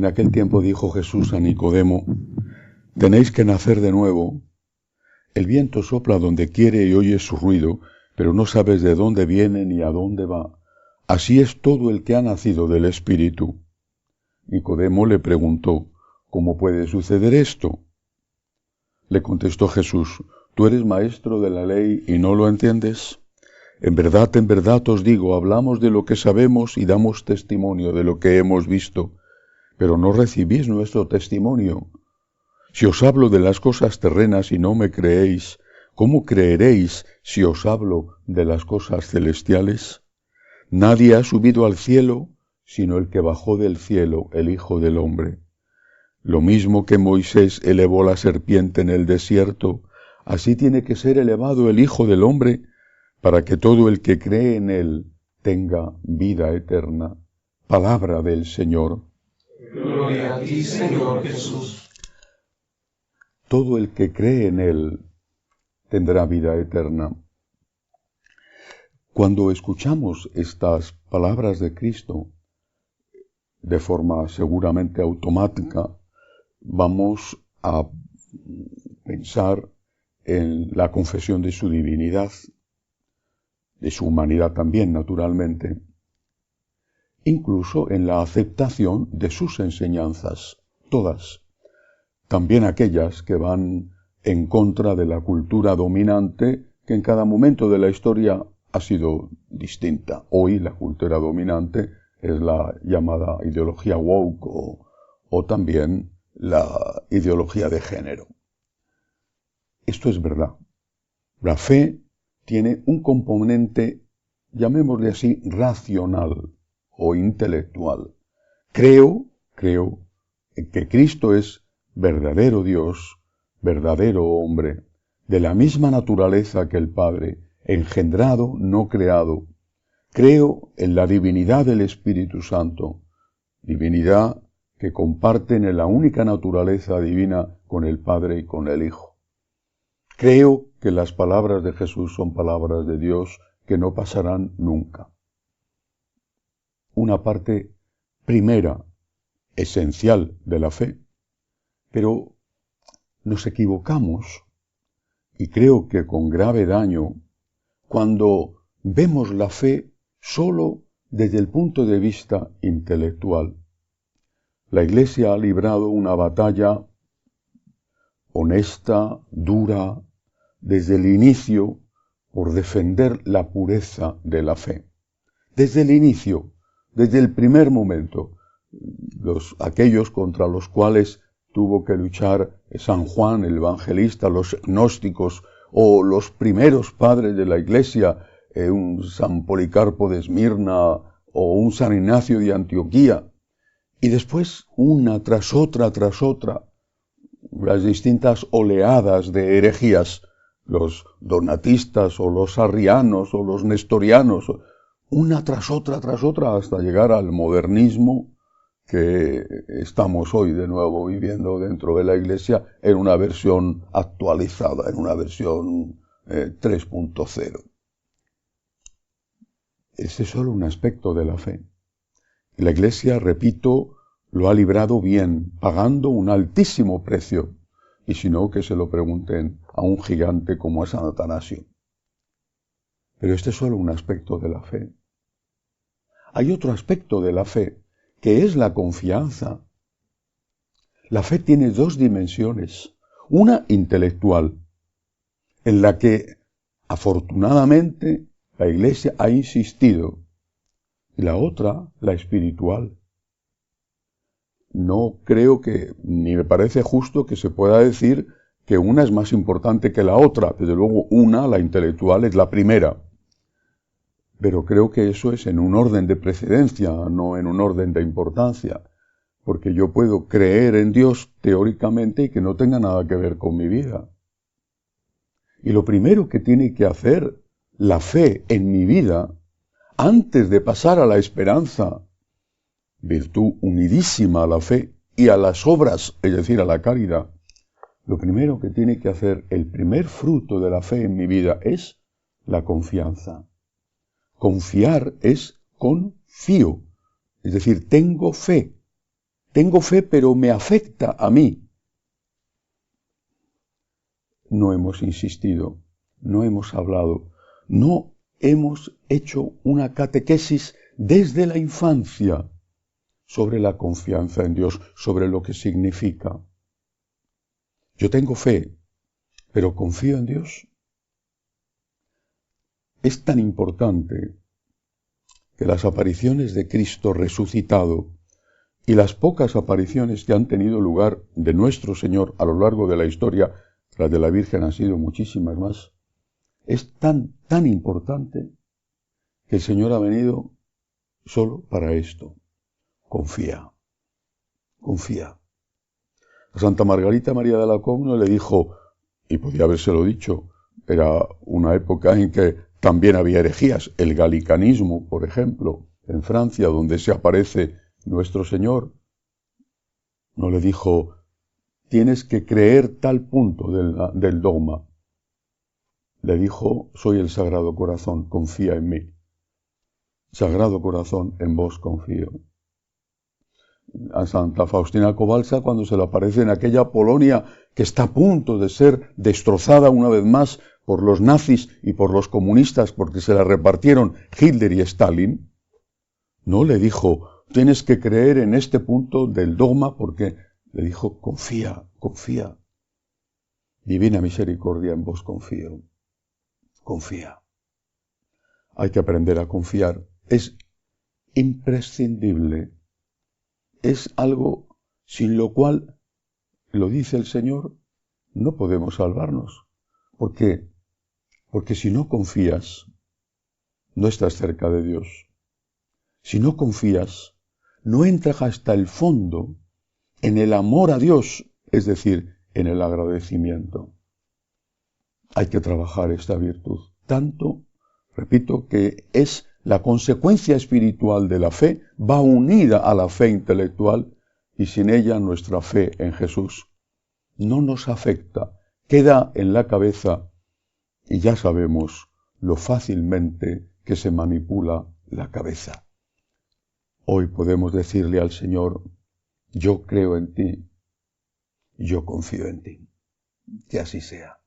En aquel tiempo dijo Jesús a Nicodemo: tenéis que nacer de nuevo. El viento sopla donde quiere y oyes su ruido, pero no sabes de dónde viene ni a dónde va. Así es todo el que ha nacido del Espíritu. Nicodemo le preguntó: ¿cómo puede suceder esto? Le contestó Jesús: ¿tú eres maestro de la ley y no lo entiendes? En verdad os digo, hablamos de lo que sabemos y damos testimonio de lo que hemos visto, pero no recibís nuestro testimonio. Si os hablo de las cosas terrenas y no me creéis, ¿cómo creeréis si os hablo de las cosas celestiales? Nadie ha subido al cielo, sino el que bajó del cielo, el Hijo del Hombre. Lo mismo que Moisés elevó la serpiente en el desierto, así tiene que ser elevado el Hijo del Hombre, para que todo el que cree en él tenga vida eterna. Palabra del Señor. Gloria a ti, Señor Jesús. Todo el que cree en él tendrá vida eterna. Cuando escuchamos estas palabras de Cristo, de forma seguramente automática, vamos a pensar en la confesión de su divinidad, de su humanidad también, naturalmente, incluso en la aceptación de sus enseñanzas, todas, también aquellas que van en contra de la cultura dominante, que en cada momento de la historia ha sido distinta. Hoy la cultura dominante es la llamada ideología woke o también la ideología de género. Esto es verdad. La fe tiene un componente, llamémosle así, racional o intelectual. Creo en que Cristo es verdadero Dios, verdadero hombre, de la misma naturaleza que el Padre, engendrado, no creado. Creo en la divinidad del Espíritu Santo, divinidad que comparten en la única naturaleza divina con el Padre y con el Hijo. Creo que las palabras de Jesús son palabras de Dios que no pasarán nunca. Una parte primera, esencial de la fe, pero nos equivocamos, y creo que con grave daño, cuando vemos la fe solo desde el punto de vista intelectual. La Iglesia ha librado una batalla honesta, dura, desde el inicio, por defender la pureza de la fe. Desde el inicio, desde el primer momento, aquellos contra los cuales tuvo que luchar San Juan el Evangelista, los gnósticos o los primeros padres de la Iglesia, un San Policarpo de Esmirna o un San Ignacio de Antioquía, y después una tras otra, las distintas oleadas de herejías, los donatistas o los arrianos o los nestorianos, una tras otra, hasta llegar al modernismo que estamos hoy de nuevo viviendo dentro de la Iglesia en una versión actualizada, en una versión 3.0. Ese es solo un aspecto de la fe. La Iglesia, repito, lo ha librado bien, pagando un altísimo precio, y si no, que se lo pregunten a un gigante como a San Atanasio. Pero este es solo un aspecto de la fe. Hay otro aspecto de la fe, que es la confianza. La fe tiene dos dimensiones, una intelectual, en la que afortunadamente la Iglesia ha insistido, y la otra, la espiritual. No creo que, ni me parece justo que se pueda decir que una es más importante que la otra. Desde luego una, la intelectual, es la primera. Pero creo que eso es en un orden de precedencia, no en un orden de importancia. Porque yo puedo creer en Dios teóricamente y que no tenga nada que ver con mi vida. Y lo primero que tiene que hacer la fe en mi vida, antes de pasar a la esperanza, virtud unidísima a la fe y a las obras, es decir, a la caridad, lo primero que tiene que hacer, el primer fruto de la fe en mi vida es la confianza. Confiar es confío, es decir, tengo fe tengo fe, pero me afecta a mí. No hemos insistido, no hemos hablado, no hemos hecho una catequesis desde la infancia sobre la confianza en Dios, sobre lo que significa. Yo tengo fe, pero confío en Dios. Es tan importante que las apariciones de Cristo resucitado y las pocas apariciones que han tenido lugar de nuestro Señor a lo largo de la historia, las de la Virgen han sido muchísimas más, es tan importante que el Señor ha venido solo para esto. Confía, confía. A Santa Margarita María de Alacoque le dijo, y podía habérselo dicho, era una época en que también había herejías, el galicanismo, por ejemplo, en Francia, donde se aparece nuestro Señor. No le dijo, tienes que creer tal punto del dogma. Le dijo, soy el Sagrado Corazón, confía en mí. Sagrado Corazón, en vos confío. A Santa Faustina Kowalska, cuando se le aparece en aquella Polonia que está a punto de ser destrozada una vez más por los nazis y por los comunistas porque se la repartieron Hitler y Stalin, no le dijo, tienes que creer en este punto del dogma, porque le dijo, confía, confía. Divina misericordia, en vos confío. Confía. Hay que aprender a confiar. Es imprescindible. Es algo sin lo cual, lo dice el Señor, no podemos salvarnos. ¿Por qué? Porque si no confías, no estás cerca de Dios. Si no confías, no entras hasta el fondo en el amor a Dios, es decir, en el agradecimiento. Hay que trabajar esta virtud. Tanto, repito, que es la consecuencia espiritual de la fe, va unida a la fe intelectual y sin ella nuestra fe en Jesús no nos afecta, queda en la cabeza y ya sabemos lo fácilmente que se manipula la cabeza. Hoy podemos decirle al Señor, yo creo en ti, yo confío en ti. Que así sea.